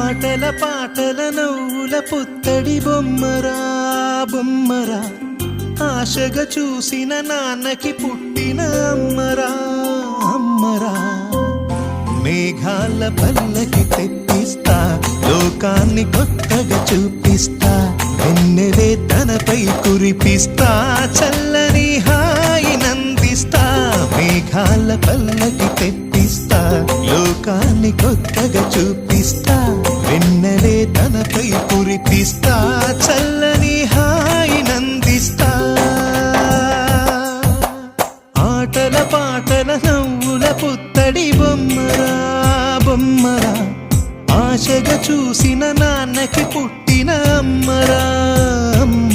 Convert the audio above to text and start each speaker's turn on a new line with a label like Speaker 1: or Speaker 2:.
Speaker 1: ఆటల పాటల నవ్వుల పుత్తడి బొమ్మరా బొమ్మరా, ఆశగా చూసిన నాన్నకి పుట్టిన అమ్మరా అమ్మరా. మేఘాల పల్లకి తెప్పిస్తా, లోకాన్ని కొత్తగా చూపిస్తా, వెన్నెలే తనపై కురిపిస్తా, చల్లని హాయి నందిస్తా. మేఘాల పల్లకి తెప్పిస్తా, లోకాన్ని కొత్తగా చూపిస్తా, వెన్నెలే తనపై కురిపిస్తా, చల్లని హాయి నందిస్తా. ఆటల పాటల నవ్వుల పుత్తడి బొమ్మరా బొమ్మరా, ఆశగా చూసిన నాన్నకి పుట్టిన అమ్మరా అమ్మ.